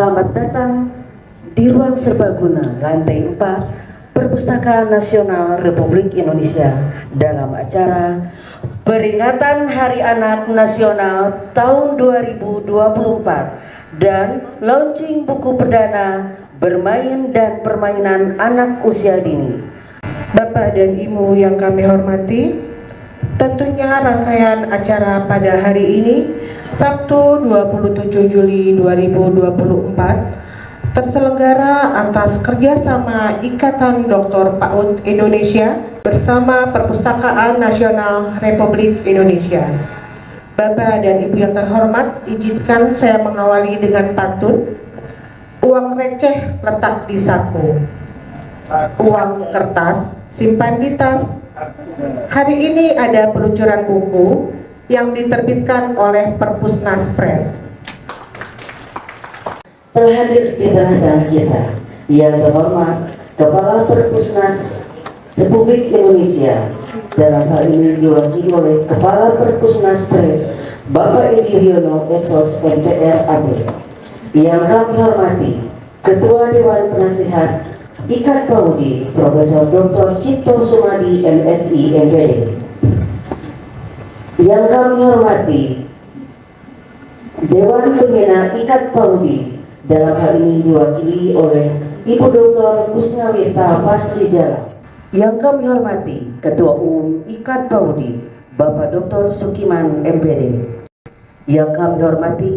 Selamat datang di ruang serbaguna lantai 4 Perpustakaan Nasional Republik Indonesia dalam acara peringatan Hari Anak Nasional tahun 2024 dan launching buku perdana Bermain dan Permainan Anak Usia Dini. Bapak dan Ibu yang kami hormati, tentunya rangkaian acara pada hari ini Sabtu 27 Juli 2024 terselenggara atas kerjasama Ikatan Dokter PAUD Indonesia bersama Perpustakaan Nasional Republik Indonesia. Bapak dan Ibu yang terhormat, izinkan saya mengawali dengan pantun. Uang receh letak di saku, uang kertas simpan di tas. Hari ini ada peluncuran buku yang diterbitkan oleh Perpusnas Press. Telah hadir di tengah-tengah kita yang terhormat Kepala Perpusnas Republik Indonesia, dalam hal ini diwakili oleh Kepala Perpusnas Press Bapak Edi Riono SOS MTR AB. Yang kami hormati Ketua Dewan Penasihat IKAT PAUDI Profesor Dr. Cipto Sumadi MSI MPD. Yang kami hormati Dewan Pembina IKAT PAUDI, dalam hal ini diwakili oleh Ibu Dr. Kusnawirta Pasrijala. Yang kami hormati Ketua Umum IKAT PAUDI Bapak Dr. Sukiman MPD. Yang kami hormati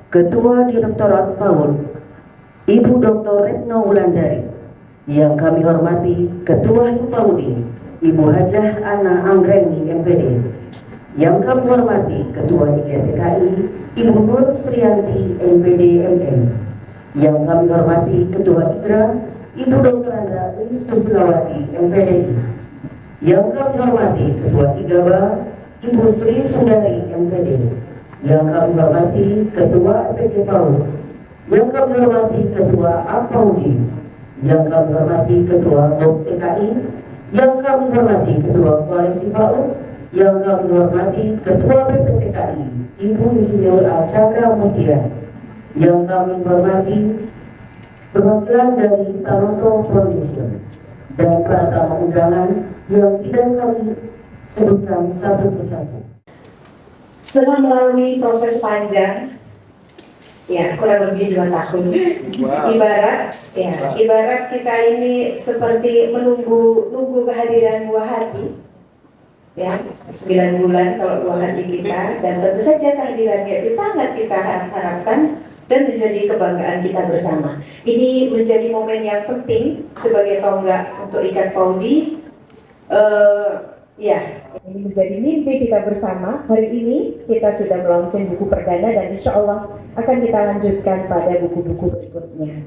Ketua Direktorat PAUD Ibu Dr. Retno Wulandari. Yang kami hormati Ketua HIMPAUDI Ibu Hajah Ana Anggreni MPD. Yang kami hormati Ketua IGTKI Ibu Nur Srianti MPD MM. Yang kami hormati Ketua IDRA Ibu Dr. Anda Susilawati MPD. Yang kami hormati Ketua IGABA Ibu Sri Sundari MPD. Yang kami hormati Ketua EPG PAUD. Yang kami hormati Ketua APAUDI. Yang kami hormati Ketua GOP TKI. Yang kami hormati Ketua Koalisi PAUD. Yang kami hormati Ketua PPTKI Ibu Insinyur Chandra Mutia. Yang kami hormati perwakilan dari Tanoto Foundation dan para tamu undangan yang tidak kami sebutkan satu persatu. Setelah melalui proses panjang, ya kurang lebih 2 tahun, ibarat kita ini seperti menunggu kehadiran buah hati. Ya, 9 bulan kalau buah hati kita, dan tentu saja kehadirannya itu sangat kita harapkan dan menjadi kebanggaan kita bersama. Ini menjadi momen yang penting sebagai tonggak untuk IKAT PAUDI. Ini menjadi mimpi kita bersama. Hari ini kita sudah melaunching buku perdana dan insya Allah akan kita lanjutkan pada buku-buku berikutnya.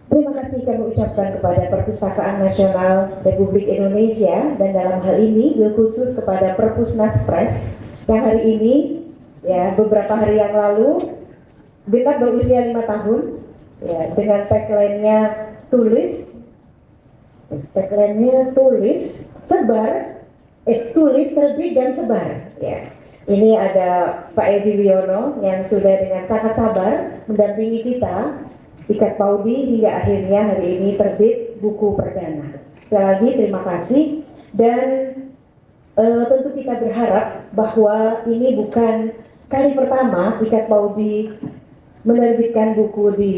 Terima kasih kami ucapkan kepada Perpustakaan Nasional Republik Indonesia dan dalam hal ini khusus kepada Perpusnas Press yang hari ini, ya beberapa hari yang lalu genap berusia 5 tahun, ya dengan tagline-nya tulis, tulis terbit dan sebar. Ya. Ini ada Pak Edi Riono yang sudah dengan sangat sabar mendampingi kita IKAT PAUDI hingga akhirnya hari ini terbit buku perdana. Sekali lagi terima kasih dan tentu kita berharap bahwa ini bukan kali pertama IKAT PAUDI menerbitkan buku di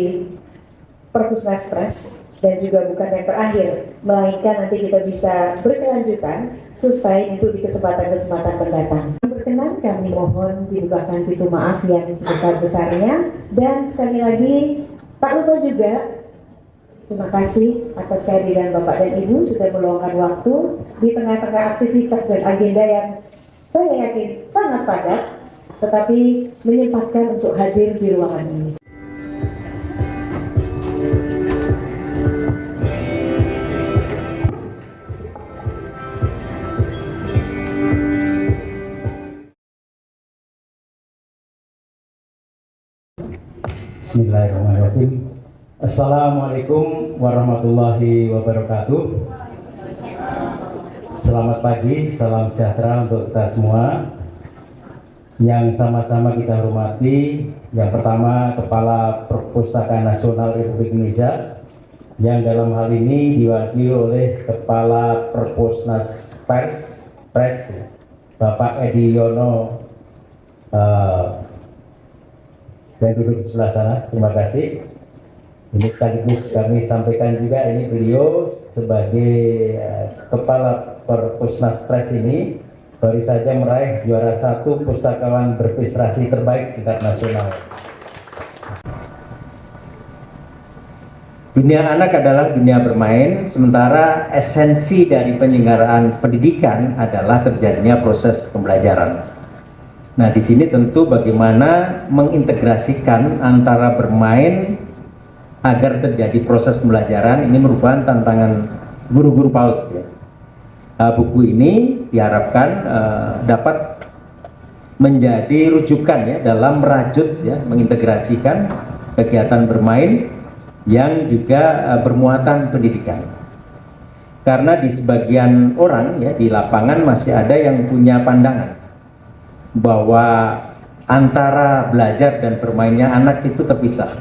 Perpusnas Press dan juga bukan yang terakhir, melainkan nanti kita bisa berkelanjutan sustain itu di kesempatan-kesempatan mendatang. Berkenan kami mohon dibukakan pintu maaf yang sebesar-besarnya dan sekali lagi tak lupa juga terima kasih atas kehadiran Bapak dan Ibu sudah meluangkan waktu di tengah-tengah aktivitas dan agenda yang saya yakin sangat padat, tetapi menyempatkan untuk hadir di ruangan ini. Bismillahirrahmanirrahim. Assalamualaikum warahmatullahi wabarakatuh. Selamat pagi, salam sejahtera untuk kita semua. yang sama-sama kita hormati. Yang pertama, Kepala Perpustakaan Nasional Republik Indonesia, yang dalam hal ini diwakili oleh Kepala Perpusnas Pres, Bapak Edi Yono, yang duduk di sebelah sana. Terima kasih. Ini sekaligus kami sampaikan juga, ini beliau sebagai Kepala Perpusnas Pres ini baru saja meraih juara 1 pustakawan berprestasi terbaik tingkat nasional. Dunia anak adalah dunia bermain, sementara esensi dari penyelenggaraan pendidikan adalah terjadinya proses pembelajaran. Nah, di sini tentu bagaimana mengintegrasikan antara bermain agar terjadi proses pembelajaran ini merupakan tantangan guru-guru PAUD. Ya. Buku ini diharapkan dapat menjadi rujukan ya dalam merajut ya, mengintegrasikan kegiatan bermain yang juga bermuatan pendidikan. Karena di sebagian orang ya di lapangan masih ada yang punya pandangan bahwa antara belajar dan bermainnya anak itu terpisah.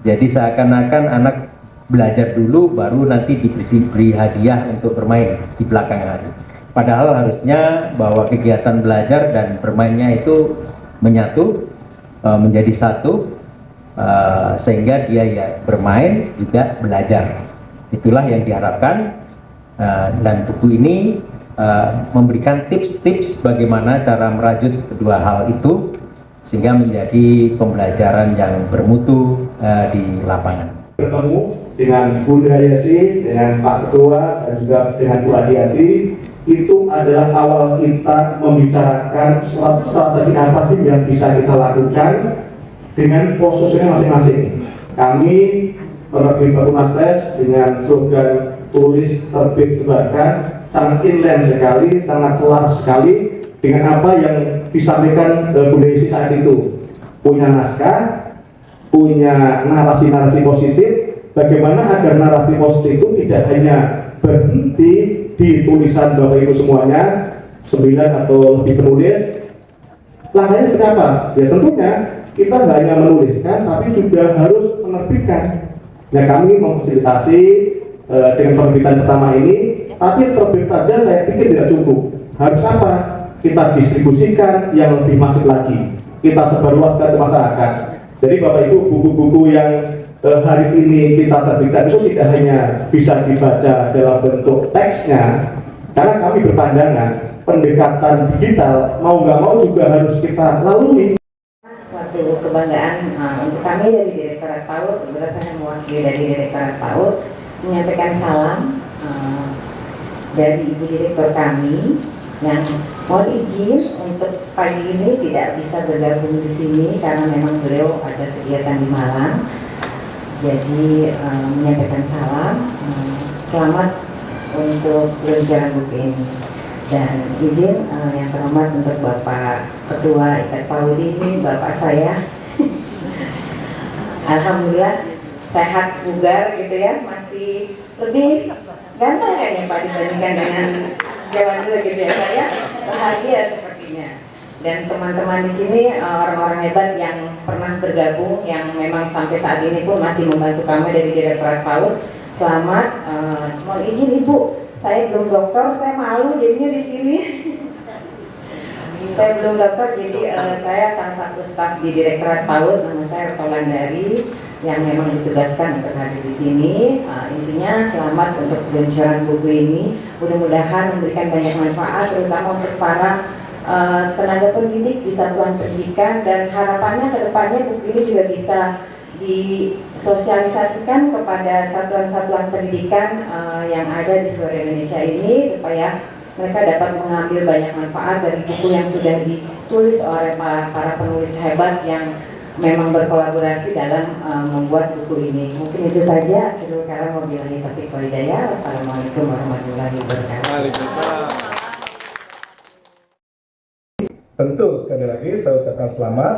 Jadi seakan-akan anak belajar dulu baru nanti diberi hadiah untuk bermain di belakang hari. Padahal harusnya bahwa kegiatan belajar dan bermainnya itu menyatu menjadi satu, sehingga dia ya bermain juga belajar. Itulah yang diharapkan, dan buku ini memberikan tips-tips bagaimana cara merajut kedua hal itu sehingga menjadi pembelajaran yang bermutu di lapangan. Bertemu dengan Bu Dayasi, dengan Pak Ketua, dan juga dengan Bu Adiati, itu adalah awal kita membicarakan strategi apa sih yang bisa kita lakukan dengan posisinya masing-masing. Kami penerbit Perpusnas Pres dengan slogan tulis, terbit, sebarkan sangat inline sekali, sangat selaras sekali dengan apa yang disampaikan Bu Dayasi saat itu. Punya naskah, punya narasi-narasi positif, bagaimana agar narasi positif itu tidak hanya berhenti di tulisan Bapak Ibu semuanya, 9 atau lebih penulis. Langkahnya seperti apa? Ya tentunya kita nggak hanya menuliskan, tapi juga harus menerbitkan. Ya kami memfasilitasi dengan penerbitan pertama ini, tapi terbit saja saya pikir tidak cukup. Harus apa? Kita distribusikan yang lebih masif lagi. Kita sebarluaskan ke masyarakat. Jadi Bapak Ibu, buku-buku yang hari ini kita terbitkan itu tidak hanya bisa dibaca dalam bentuk teksnya, karena kami berpandangan pendekatan digital mau nggak mau juga harus kita lalui. Suatu kebanggaan untuk kami dari Direktorat PAUD, kebetulan saya mewakili dari Direktorat PAUD menyampaikan salam dari Ibu Direktur kami yang mohon izin untuk pagi ini tidak bisa bergabung di sini karena memang beliau ada kegiatan di Malang. Jadi menyampaikan salam, selamat untuk peluncuran buku ini. Dan izin yang terhormat untuk Bapak Ketua IKAT PAUD ini, Bapak saya alhamdulillah sehat bugar gitu ya, masih lebih ganteng kayaknya Pak dibandingkan dengan zaman dulu gitu ya. Saya bahagia sepertinya. Dan teman-teman di sini orang-orang hebat yang pernah bergabung, yang memang sampai saat ini pun masih membantu kami dari Direktorat PAUD. Selamat. Mohon izin Ibu, saya belum dokter, saya malu jadinya di sini. Saya belum dokter, jadi saya salah satu staf di Direktorat PAUD. Nama saya Rolandari yang memang ditugaskan untuk hadir di sini. Intinya selamat untuk peluncuran buku ini. Mudah-mudahan memberikan banyak manfaat, terutama untuk para tenaga pendidik di satuan pendidikan, dan harapannya ke depannya buku ini juga bisa disosialisasikan kepada satuan-satuan pendidikan yang ada di seluruh Indonesia ini, supaya mereka dapat mengambil banyak manfaat dari buku yang sudah ditulis oleh para penulis hebat yang memang berkolaborasi dalam membuat buku ini. Mungkin itu saja. Akhirul kalam wabillahi taufiq wal hidayah. Wassalamualaikum warahmatullahi wabarakatuh. Tentu sekali lagi saya ucapkan selamat,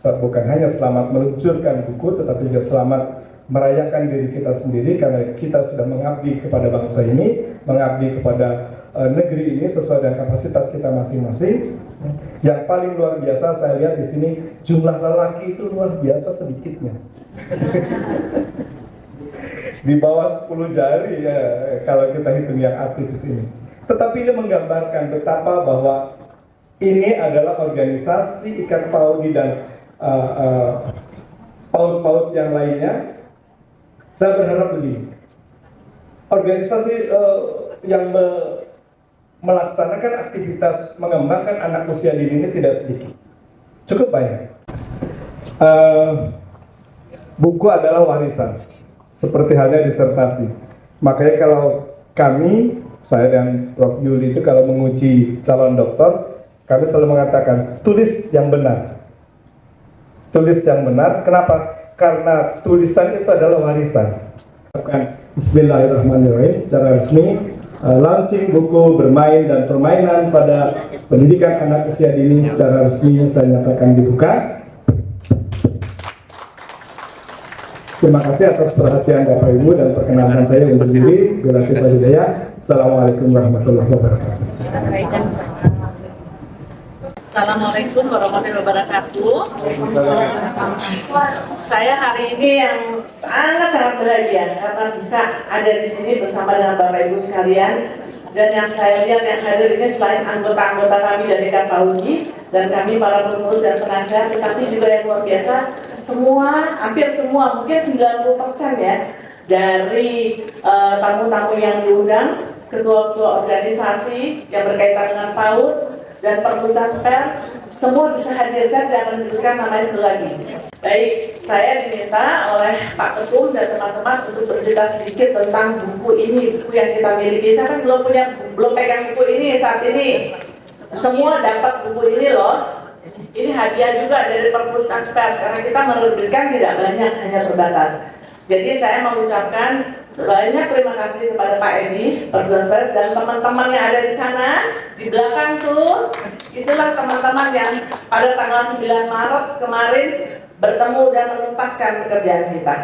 bukan hanya selamat meluncurkan buku, tetapi juga selamat merayakan diri kita sendiri karena kita sudah mengabdi kepada bangsa ini, mengabdi kepada negeri ini sesuai dengan kapasitas kita masing-masing. Yang paling luar biasa saya lihat di sini jumlah lelaki itu luar biasa sedikitnya. Di bawah 10 jari ya kalau kita hitung yang aktif di sini. Tetapi ini menggambarkan betapa bahwa ini adalah organisasi ikat paudi dan paut-paut yang lainnya. Saya berharap begini, organisasi yang melaksanakan aktivitas mengembangkan anak usia dini ini tidak sedikit, cukup banyak. Buku adalah warisan, seperti halnya disertasi. Makanya kalau kami, saya dan Prof. Yuli itu kalau menguji calon doktor, kami selalu mengatakan tulis yang benar. Tulis yang benar, kenapa? Karena tulisan itu adalah warisan. Bismillahirrahmanirrahim, secara resmi launching buku bermain dan permainan pada pendidikan anak usia dini secara resmi saya nyatakan dibuka. Terima kasih atas perhatian Bapak Ibu dan perkenalan saya undur diri. Bila kita hidayah. Assalamualaikum warahmatullahi wabarakatuh. Assalamualaikum warahmatullahi wabarakatuh. Saya hari ini yang sangat bahagia karena bisa ada di sini bersama dengan Bapak Ibu sekalian. Dan yang saya lihat yang hadir ini selain anggota-anggota kami dari Katpaudi dan kami para pengurus dan tenaga, tetapi juga yang luar biasa hampir semua, mungkin 90% ya dari tamu-tamu yang diundang, ketua-ketua organisasi yang berkaitan dengan PAUD dan perpustakaan pers, semua bisa hadir. Saya tidak akan menyebutkan namanya dulu lagi. Baik, saya diminta oleh Pak Ketum dan teman-teman untuk bercerita sedikit tentang buku ini, buku yang kita miliki. Saya kan belum pegang buku ini saat ini. Semua dapat buku ini loh. Ini hadiah juga dari perpustakaan pers karena kita menerbitkan tidak banyak, hanya terbatas. Jadi saya mengucapkan banyak terima kasih kepada Pak Edi, Perpustakaan pers dan teman-teman yang ada di sana. Di belakang tuh, itulah teman-teman yang pada tanggal 9 Maret kemarin bertemu dan menuntaskan pekerjaan kita.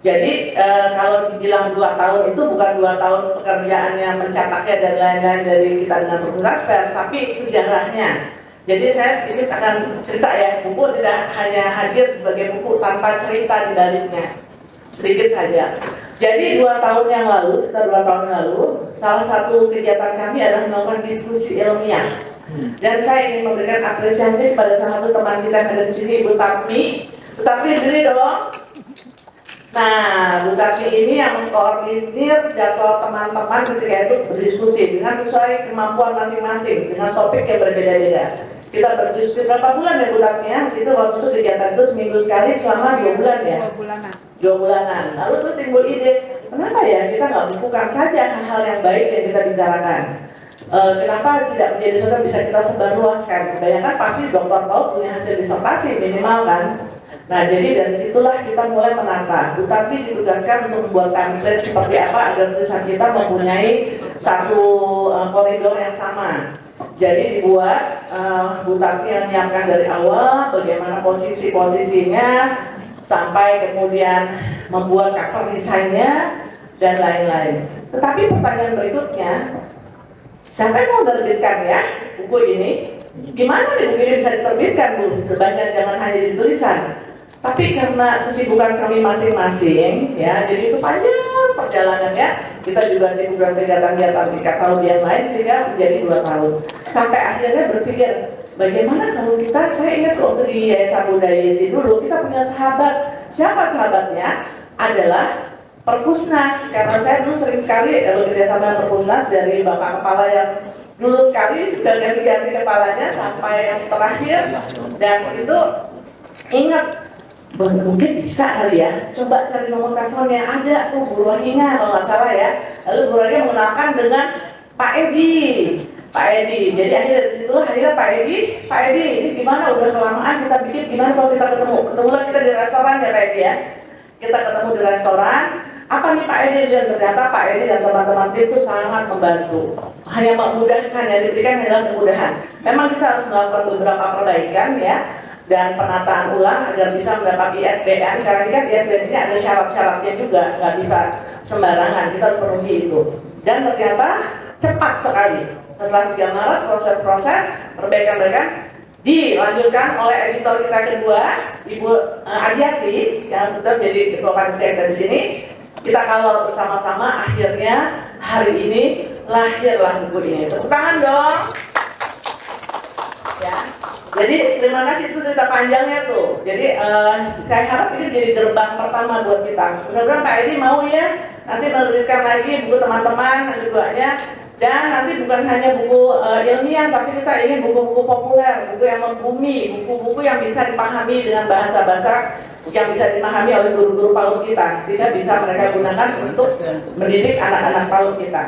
Jadi kalau dibilang 2 tahun itu bukan 2 tahun pekerjaannya mencatatnya dan lain-lain dari kita dengan Perpustakaan pers, tapi sejarahnya. Jadi saya sedikit akan cerita ya, buku tidak hanya hadir sebagai buku tanpa cerita di baliknya. Sedikit saja. Jadi 2 tahun yang lalu, sekitar 2 tahun yang lalu, salah satu kegiatan kami adalah melakukan diskusi ilmiah. Dan saya ingin memberikan apresiasi kepada salah satu teman kita yang ada di sini, Bu Tarmi. Bu Tarmi diri dong. Nah, Bu Tarmi ini yang mengkoordinir jadwal teman-teman ketika itu berdiskusi dengan sesuai kemampuan masing-masing, dengan topik yang berbeda-beda. Kita berdiskusi berapa bulan ya Bu Tarmi ya? Itu waktu itu kegiatan itu seminggu sekali selama 2 bulan ya? 2 bulanan. Lalu terus timbul ide, kenapa ya kita nggak bukukan saja hal-hal yang baik yang kita bicarakan? Kenapa tidak menjadi sesuatu bisa kita sebarluaskan? Kebanyakan pasti dokter PAUD punya hasil disertasi minimal kan? Nah jadi dari situlah kita mulai menata. Bu Tarmi ditugaskan untuk membuat template seperti apa agar tulisan kita mempunyai satu koridor yang sama. Jadi dibuat Bu Tarmi yang menyiapkan dari awal bagaimana posisi-posisinya sampai kemudian membuat cover desainnya dan lain-lain. Tetapi pertanyaan berikutnya, siapa yang mau menerbitkan ya buku ini? Gimana nih buku ini bisa diterbitkan Bu? Sebanyak jangan hanya di tulisan. Tapi karena kesibukan kami masing-masing, ya, jadi itu panjang perjalanannya. Kita juga sibuk dengan kegiatan-kegiatan tingkat tahun yang lain sehingga menjadi 2 tahun. Sampai akhirnya berpikir, bagaimana kalau kita, saya ingat waktu di Yayasan Budaya Yesi dulu, kita punya sahabat. Siapa sahabatnya? Adalah Perpusnas. Karena saya dulu sering sekali bekerja sama dengan Perpusnas dari Bapak Kepala yang dulu sekali sudah ganti-ganti kepalanya sampai yang terakhir. Dan itu ingat, mungkin bisa kali ya, coba cari nomor teleponnya, ada tuh Bu Rohingya kalau nggak salah ya. Lalu Bu Rohingya mengenalkan dengan Pak Edi. Jadi akhirnya Pak Edi ini gimana, udah kelamaan kita bikin, gimana kalau kita ketemulah kita di restoran ya Pak Edi ya. Kita ketemu di restoran, apa nih Pak Edi, dan ternyata Pak Edi dan teman-teman tim itu sangat membantu. Hanya memudahkan, yang diberikan adalah kemudahan. Memang kita harus melakukan beberapa perbaikan ya, dan penataan ulang agar bisa mendapat ISBN, karena ini kan ISBN ini ada syarat-syaratnya juga, nggak bisa sembarangan, kita harus penuhi itu. Dan ternyata cepat sekali, setelah 3 Maret proses-proses perbaikan dilanjutkan oleh editor kita kedua, Ibu Adiati, yang sudah menjadi ketua panitia di sini. Kita kawal bersama-sama, akhirnya hari ini lahirlah buku ini. Tepuk tangan dong. Ya. Jadi terima kasih, itu cerita panjangnya tuh. Jadi saya harap ini jadi gerbang pertama buat kita. Mudah-mudahan Pak Edi mau ya nanti menerbitkan lagi buku teman-teman keduanya. Dan nanti bukan hanya buku ilmiah, tapi kita ingin buku-buku populer, buku yang membumi, buku-buku yang bisa dipahami dengan bahasa-bahasa yang bisa dipahami oleh guru-guru PAUD kita, sehingga bisa mereka gunakan untuk mendidik anak-anak PAUD kita.